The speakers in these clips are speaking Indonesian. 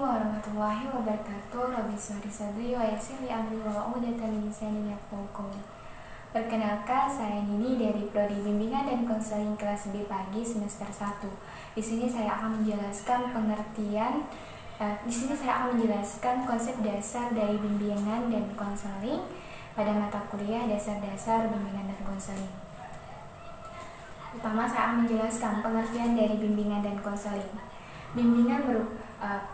warahmatullahi wabarakatuh. Rabbi shrah li sadri wa yassir li amri wa uqdatam min lisani yafqahu qawli. Perkenalkan, saya Nini dari Prodi Bimbingan dan Konseling kelas B pagi semester 1. Di sini saya akan menjelaskan konsep dasar dari bimbingan dan konseling pada mata kuliah dasar-dasar bimbingan dan konseling. Pertama, saya akan menjelaskan pengertian dari bimbingan dan konseling.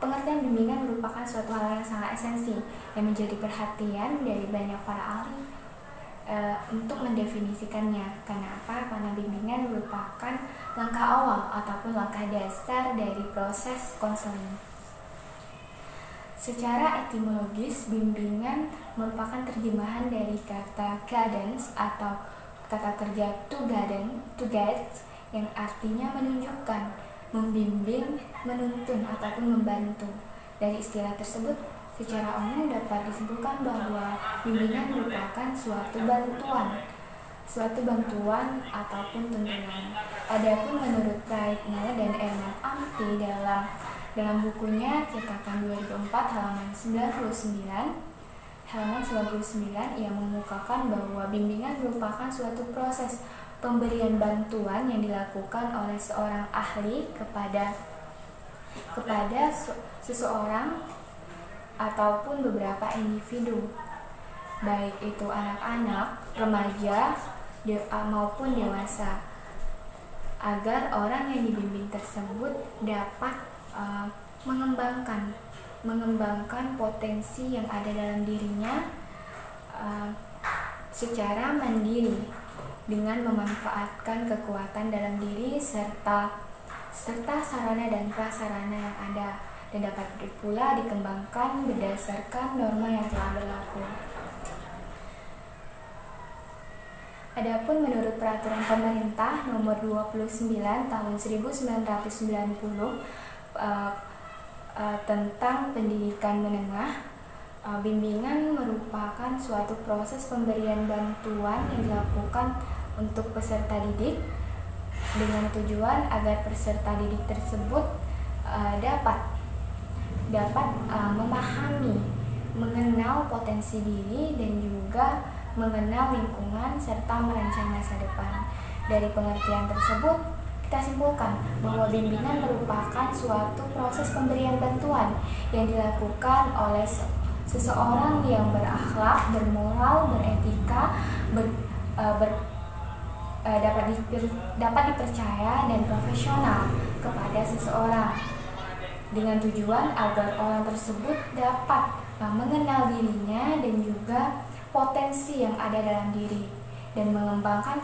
Pengertian bimbingan merupakan suatu hal yang sangat esensi yang menjadi perhatian dari banyak para ahli untuk mendefinisikannya. Kenapa? Karena bimbingan merupakan langkah awal ataupun langkah dasar dari proses konseling. Secara etimologis, bimbingan merupakan terjemahan dari kata guidance atau kata kerja to guide yang artinya menunjukkan, membimbing, menuntun, ataupun membantu. Dari istilah tersebut, secara umum dapat disimpulkan bahwa bimbingan merupakan suatu bantuan ataupun tuntunan. Adapun menurut Praitno dan Erman Amti dalam bukunya cetakan 2004 halaman 99, ia mengemukakan bahwa bimbingan merupakan suatu proses pemberian bantuan yang dilakukan oleh seorang ahli kepada seseorang ataupun beberapa individu, baik itu anak-anak, remaja, maupun dewasa, agar orang yang dibimbing tersebut dapat mengembangkan potensi yang ada dalam dirinya secara mandiri dengan memanfaatkan kekuatan dalam diri serta sarana dan prasarana yang ada, dan dapat pula dikembangkan berdasarkan norma yang telah berlaku. Adapun menurut Peraturan Pemerintah Nomor 29 Tahun 1990 tentang pendidikan menengah, bimbingan merupakan suatu proses pemberian bantuan yang dilakukan untuk peserta didik dengan tujuan agar peserta didik tersebut dapat memahami, mengenal potensi diri dan juga mengenal lingkungan serta merancang masa depan. Dari pengertian tersebut, kita simpulkan bahwa bimbingan merupakan suatu proses pemberian bantuan yang dilakukan oleh seseorang yang berakhlak, bermoral, beretika, dapat dipercaya dan profesional kepada seseorang, dengan tujuan agar orang tersebut dapat mengenal dirinya dan juga potensi yang ada dalam diri dan mengembangkan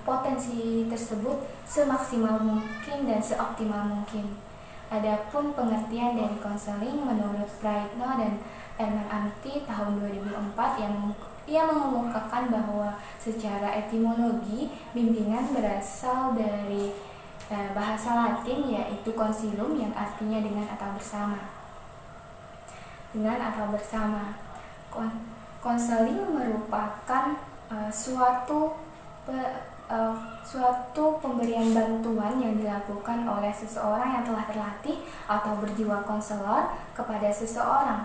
potensi tersebut semaksimal mungkin dan seoptimal mungkin. Adapun pengertian dari konseling menurut Praitno dan Erman Amti tahun 2004 yang ia mengemukakan bahwa secara etimologi bimbingan berasal dari bahasa Latin yaitu consilium yang artinya dengan atau bersama. Konseling merupakan suatu pemberian bantuan yang dilakukan oleh seseorang yang telah terlatih atau berjiwa konselor kepada seseorang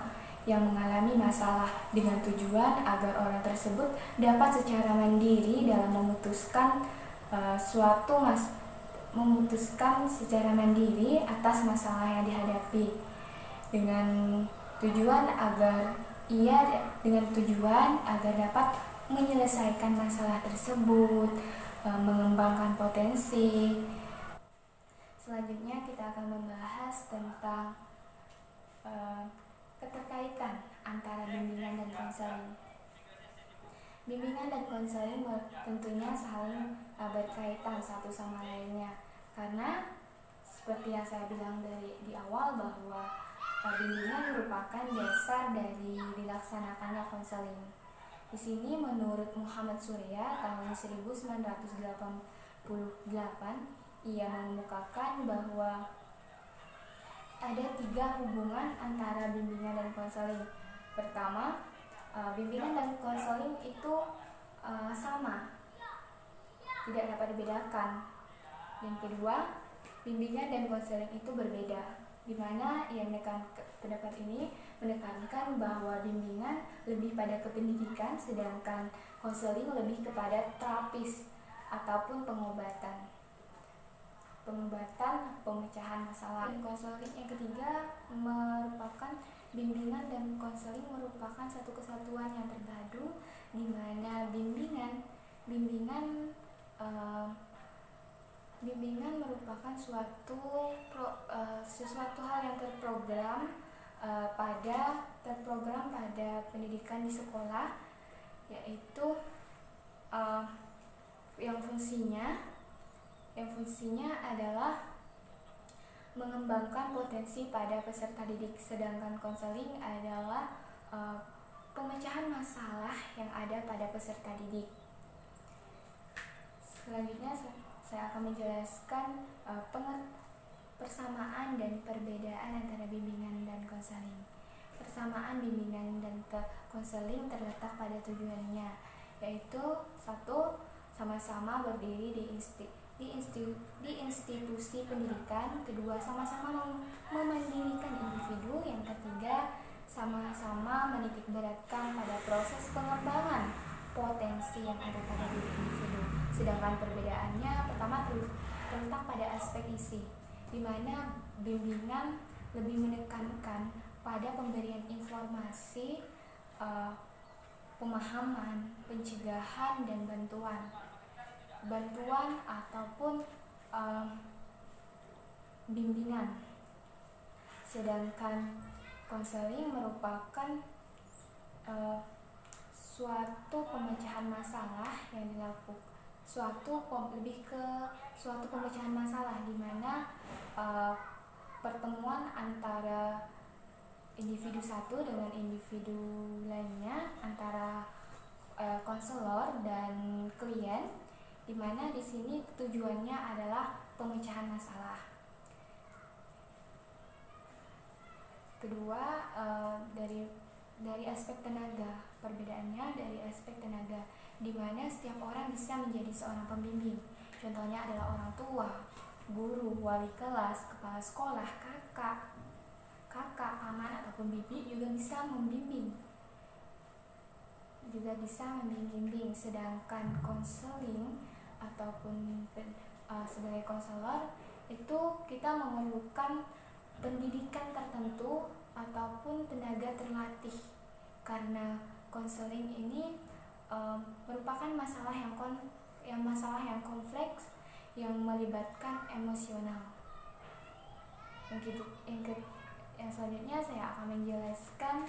yang mengalami masalah, dengan tujuan agar orang tersebut dapat secara mandiri dalam memutuskan secara mandiri atas masalah yang dihadapi, dengan tujuan agar dapat menyelesaikan masalah tersebut, mengembangkan potensi. Selanjutnya kita akan membahas tentang keterkaitan antara bimbingan dan konseling. Bimbingan dan konseling tentunya saling berkaitan satu sama lainnya, karena seperti yang saya bilang di awal bahwa bimbingan merupakan dasar dari dilaksanakannya konseling. Di sini menurut Muhammad Surya tahun 1988, ia mengemukakan bahwa ada 3 hubungan antara bimbingan dan konseling. Pertama, bimbingan dan konseling itu sama, tidak dapat dibedakan. Yang kedua, bimbingan dan konseling itu berbeda. di mana pendapat ini menekankan bahwa bimbingan lebih pada kependidikan, sedangkan konseling lebih kepada terapis ataupun pengobatan pemecahan masalah. Konseling yang ketiga merupakan bimbingan dan konseling merupakan satu kesatuan yang terpadu, di mana bimbingan merupakan sesuatu hal yang terprogram pada pendidikan di sekolah, yaitu yang fungsinya adalah mengembangkan potensi pada peserta didik, sedangkan konseling adalah pemecahan masalah yang ada pada peserta didik. Selanjutnya saya akan menjelaskan persamaan dan perbedaan antara bimbingan dan konseling. Persamaan bimbingan dan konseling terletak pada tujuannya, yaitu satu, sama-sama berdiri di institusi pendidikan. Kedua, sama-sama memandirikan individu. Yang ketiga, sama-sama menitikberatkan pada proses pengembangan potensi yang ada pada diri individu. Sedangkan perbedaannya, pertama terletak pada aspek isi, di mana bimbingan lebih menekankan pada pemberian informasi, pemahaman, pencegahan, dan bantuan ataupun bimbingan. Sedangkan konseling merupakan suatu pemecahan masalah yang dilakukan, lebih ke suatu pemecahan masalah, di mana pertemuan antara individu satu dengan individu lainnya, antara konselor dan klien, di mana di sini tujuannya adalah pemecahan masalah. Kedua, dari aspek tenaga, perbedaannya dari aspek tenaga, di mana setiap orang bisa menjadi seorang pembimbing. Contohnya adalah orang tua, guru, wali kelas, kepala sekolah, kakak, paman ataupun bibi juga bisa membimbing. Sedangkan konseling ataupun sebagai konselor itu kita memerlukan pendidikan tertentu ataupun tenaga terlatih, karena konseling ini merupakan masalah yang kompleks yang melibatkan emosional. Yang selanjutnya saya akan menjelaskan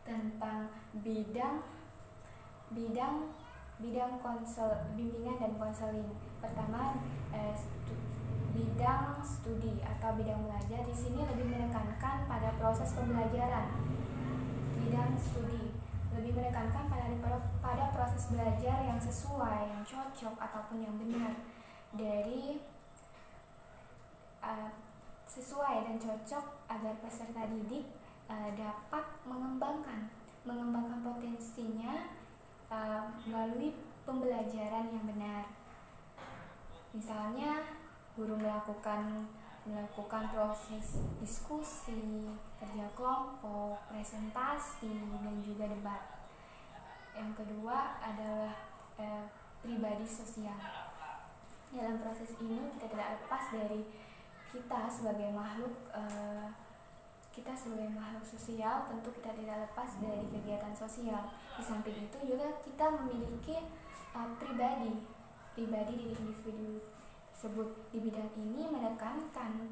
tentang bidang bimbingan dan konseling. Pertama, bidang studi atau bidang belajar. Di sini lebih menekankan pada proses pembelajaran. Bidang studi lebih menekankan pada proses belajar yang sesuai, yang cocok ataupun yang benar, sesuai dan cocok agar peserta didik dapat mengembangkan potensinya melalui pembelajaran yang benar. Misalnya, guru melakukan proses diskusi, kerja kelompok, presentasi, dan juga debat. Yang kedua adalah pribadi sosial. Dalam proses ini kita tidak lepas dari kita sebagai makhluk sosial. Tentu kita tidak lepas dari kegiatan sosial. Di samping itu juga kita memiliki pribadi diri individu tersebut. Di bidang ini menekankan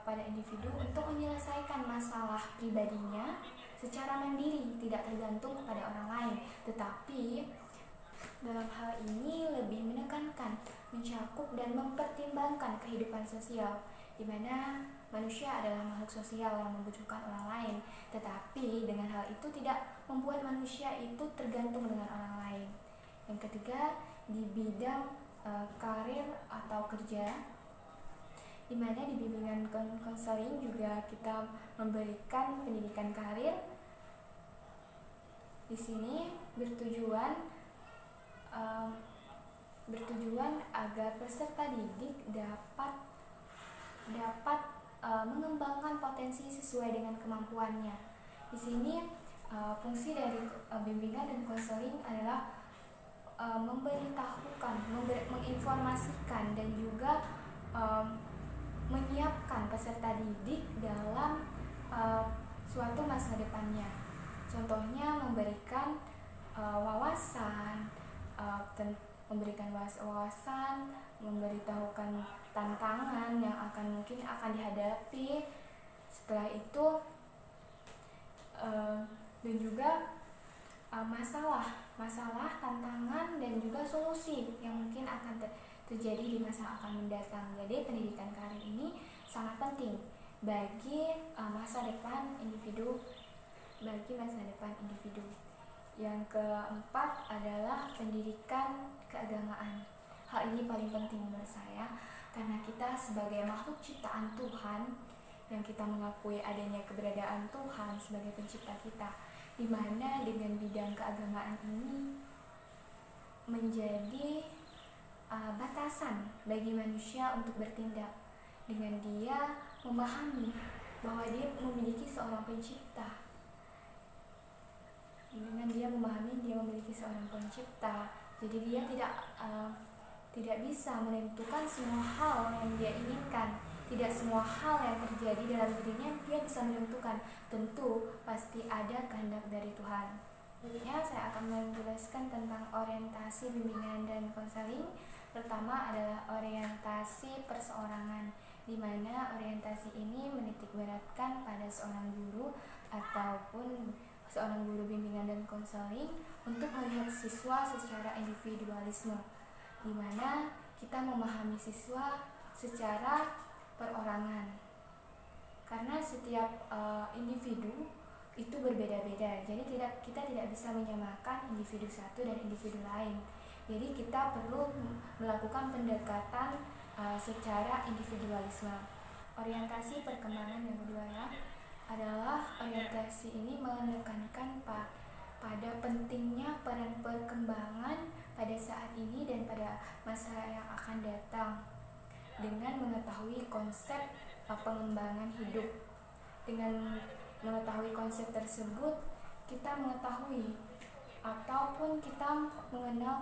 pada individu untuk menyelesaikan masalah pribadinya secara mandiri, tidak tergantung kepada orang lain. Tetapi dalam hal ini lebih menekankan, mencakup dan mempertimbangkan kehidupan sosial, di mana manusia adalah makhluk sosial yang membutuhkan orang lain. Tetapi dengan hal itu tidak membuat manusia itu tergantung dengan orang lain. Yang ketiga, di bidang karir atau kerja, di mana di bimbingan konseling juga kita memberikan pendidikan karir. Di sini bertujuan agar peserta didik dapat mengembangkan potensi sesuai dengan kemampuannya. Di sini fungsi dari bimbingan dan konseling adalah memberitahukan, menginformasikan dan juga menyiapkan peserta didik dalam suatu masa depannya. Contohnya memberikan wawasan, memberitahukan tantangan yang mungkin akan dihadapi. Setelah itu dan juga masalah, tantangan dan juga solusi yang mungkin akan terjadi di masa akan mendatang. Jadi pendidikan karir ini sangat penting bagi masa depan individu. Yang keempat adalah pendidikan keagamaan. Hal ini paling penting menurut saya karena kita sebagai makhluk ciptaan Tuhan yang kita mengakui adanya keberadaan Tuhan sebagai pencipta kita, di mana dengan bidang keagamaan ini menjadi batasan bagi manusia untuk bertindak dengan dia memahami bahwa dia memiliki seorang pencipta. Dengan dia memahami dia memiliki seorang pencipta, jadi dia tidak bisa menentukan semua hal yang dia inginkan. Tidak semua hal yang terjadi dalam dirinya dia bisa menentukan. Tentu pasti ada kehendak dari Tuhan. Selanjutnya saya akan menjelaskan tentang orientasi bimbingan dan konseling. Pertama adalah orientasi perseorangan, di mana orientasi ini menitikberatkan pada seorang guru ataupun seorang guru bimbingan dan konseling untuk melihat siswa secara individualisme, di mana kita memahami siswa secara perorangan. Karena setiap individu itu berbeda-beda, jadi kita tidak bisa menyamakan individu satu dan individu lain. Jadi kita perlu melakukan pendekatan secara individualisme. Orientasi perkembangan yang kedua adalah orientasi ini menekankan pada pentingnya peran perkembangan pada saat ini dan pada masa yang akan datang dengan mengetahui konsep pengembangan hidup. Dengan mengetahui konsep tersebut, kita mengetahui ataupun kita mengenal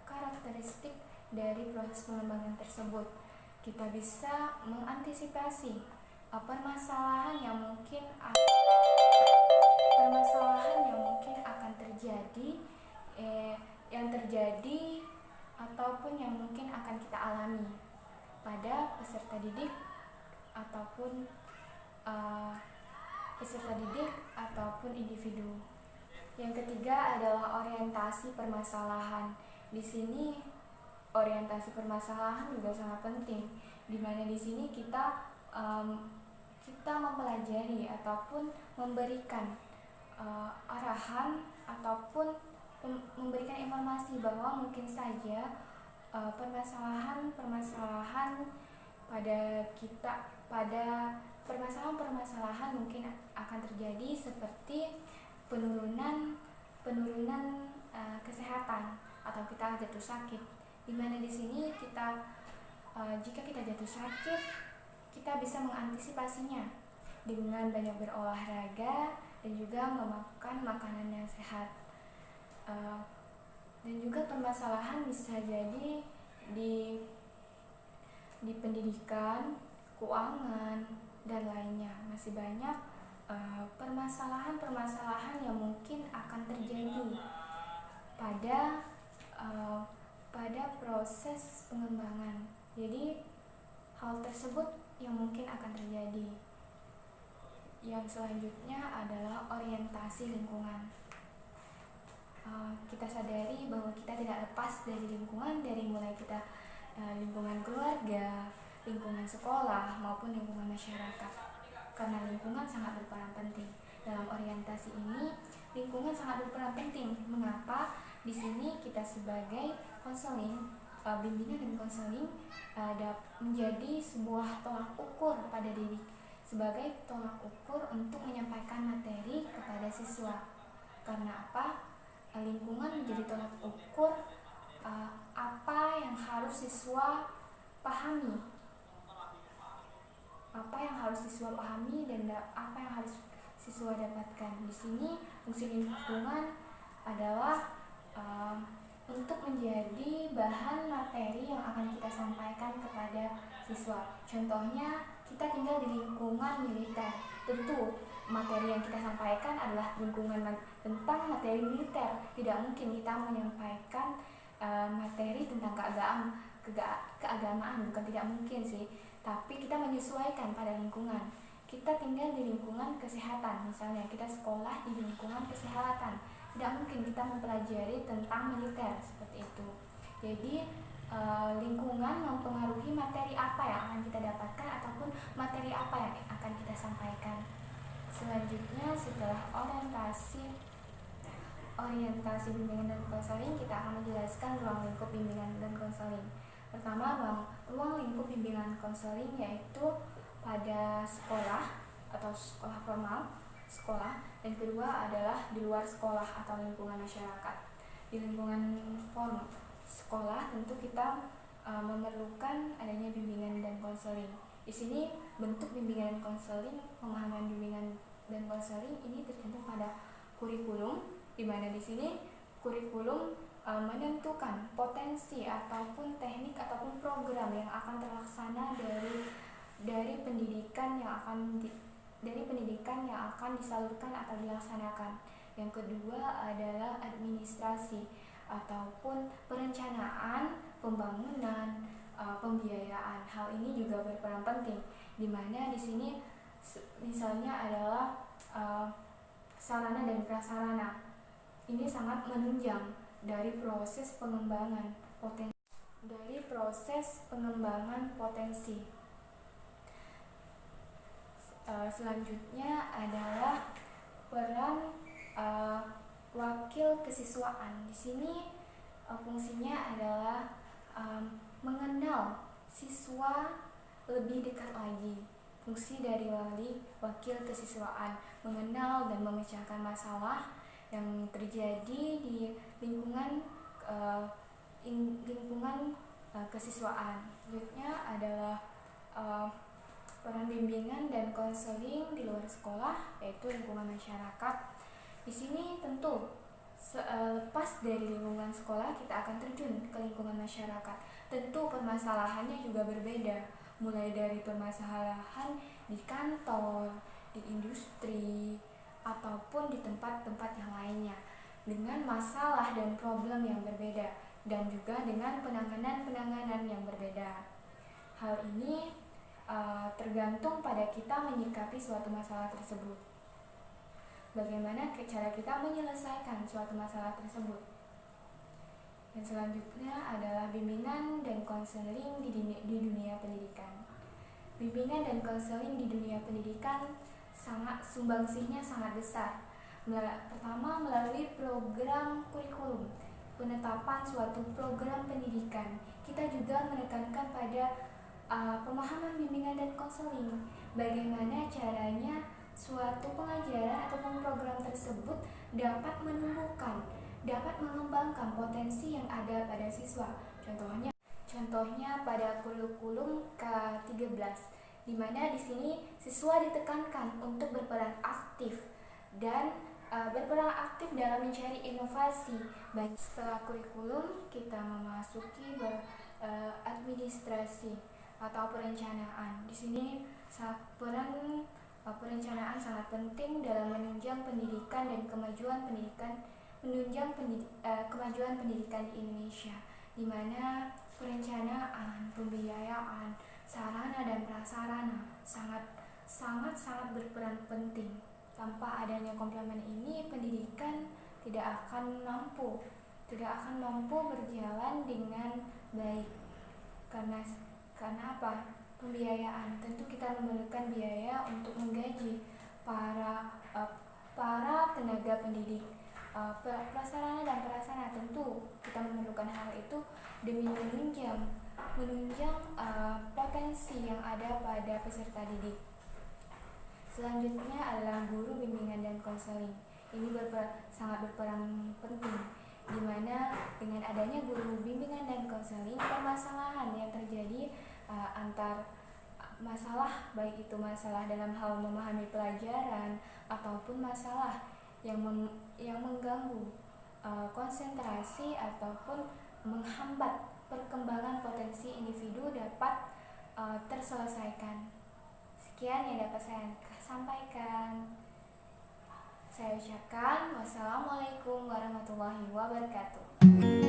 karakteristik dari proses pengembangan tersebut. Kita bisa mengantisipasi permasalahan yang mungkin akan terjadi ataupun yang mungkin akan kita alami pada peserta didik ataupun individu. Yang ketiga adalah orientasi permasalahan. Di sini orientasi permasalahan juga sangat penting, di mana di sini kita mempelajari ataupun memberikan arahan ataupun memberikan informasi bahwa mungkin saja permasalahan mungkin akan terjadi seperti penurunan kesehatan atau kita jatuh sakit, di mana di sini jika kita jatuh sakit kita bisa mengantisipasinya dengan banyak berolahraga dan juga memakan makanan yang sehat. Dan juga permasalahan bisa jadi di pendidikan, keuangan, dan lainnya. Masih banyak permasalahan yang mungkin akan terjadi pada proses pengembangan. Jadi hal tersebut yang mungkin akan terjadi. Yang selanjutnya adalah orientasi lingkungan. Kita sadari bahwa kita tidak lepas dari lingkungan, dari mulai kita lingkungan keluarga, lingkungan sekolah, maupun lingkungan masyarakat. Karena lingkungan sangat berperan penting. Dalam orientasi ini, lingkungan sangat berperan penting. Mengapa? Di sini kita sebagai konseling, bimbingan dan konseling menjadi sebuah tolak ukur pada diri, sebagai tolak ukur untuk menyampaikan materi kepada siswa. Karena apa? Lingkungan menjadi tolak ukur apa yang harus siswa pahami. apa yang harus siswa pahami dan apa yang harus siswa dapatkan. Di sini fungsi lingkungan adalah untuk menjadi bahan materi yang akan kita sampaikan kepada siswa. Contohnya, kita tinggal di lingkungan militer. Tentu materi yang kita sampaikan adalah lingkungan tentang materi militer. Tidak mungkin kita menyampaikan materi tentang keagamaan, bukan tidak mungkin sih, tapi kita menyesuaikan pada lingkungan. Kita tinggal di lingkungan kesehatan, misalnya kita sekolah di lingkungan kesehatan, tidak mungkin kita mempelajari tentang militer seperti itu. Jadi lingkungan mempengaruhi materi apa yang akan kita dapatkan ataupun materi apa yang akan kita sampaikan. Selanjutnya, setelah orientasi bimbingan dan konseling, kita akan menjelaskan ruang lingkup bimbingan dan konseling. Pertama, ruang lingkup bimbingan konseling yaitu pada sekolah atau sekolah formal, dan kedua adalah di luar sekolah atau lingkungan masyarakat. Di lingkungan formal sekolah tentu kita memerlukan adanya bimbingan dan konseling. Di sini bentuk bimbingan dan konseling, pemahaman bimbingan dan konseling ini tergantung pada kurikulum, di mana di sini kurikulum menentukan potensi ataupun teknik ataupun program yang akan terlaksana dari pendidikan yang akan disalurkan atau dilaksanakan. Yang kedua adalah administrasi ataupun perencanaan, pembangunan, pembiayaan. Hal ini juga berperan penting, di mana di sini misalnya adalah sarana dan prasarana. Ini sangat menunjang dari proses pengembangan potensi. Selanjutnya adalah peran wakil kesiswaan. Di sini fungsinya adalah mengenal siswa lebih dekat lagi. Fungsi dari wakil kesiswaan mengenal dan memecahkan masalah yang terjadi di lingkungan kesiswaan. Selanjutnya adalah peran bimbingan dan konseling di luar sekolah, yaitu lingkungan masyarakat. Di sini tentu lepas dari lingkungan sekolah, kita akan terjun ke lingkungan masyarakat. Tentu permasalahannya juga berbeda, mulai dari permasalahan di kantor, di industri, ataupun di tempat-tempat yang lainnya, dengan masalah dan problem yang berbeda, dan juga dengan penanganan yang berbeda. Hal ini tergantung pada kita menyikapi suatu masalah tersebut. Bagaimana cara kita menyelesaikan suatu masalah tersebut. Dan selanjutnya adalah bimbingan dan konseling di dunia pendidikan. Bimbingan dan konseling di dunia pendidikan sumbangsihnya sangat besar. Pertama, melalui program kurikulum, penetapan suatu program pendidikan. Kita juga menekankan pada pemahaman bimbingan dan konseling. Bagaimana caranya suatu pengajaran ataupun program tersebut dapat mengembangkan potensi yang ada pada siswa. Contohnya pada kurikulum K13, di mana di sini siswa ditekankan untuk berperan aktif dalam mencari inovasi. Baik, setelah kurikulum kita memasuki administrasi atau perencanaan. Di sini peran perencanaan sangat penting dalam menunjang pendidikan dan kemajuan pendidikan di Indonesia, di mana perencanaan, pembiayaan, sarana dan prasarana sangat berperan penting. Tanpa adanya komplement ini, pendidikan tidak akan mampu berjalan dengan baik. Karena apa? Pembiayaan. Tentu kita memerlukan biaya untuk menggaji para tenaga pendidik. Prasarana dan prasarana, tentu kita memerlukan hal itu demi menunjang potensi yang ada pada peserta didik. Selanjutnya adalah guru bimbingan dan konseling. Ini sangat berperan penting, di mana dengan adanya guru bimbingan dan konseling, permasalahan yang terjadi masalah, baik itu masalah dalam hal memahami pelajaran ataupun masalah yang mengganggu konsentrasi ataupun menghambat perkembangan potensi individu dapat terselesaikan. Sekian yang dapat saya sampaikan. Saya ucapkan wassalamualaikum warahmatullahi wabarakatuh.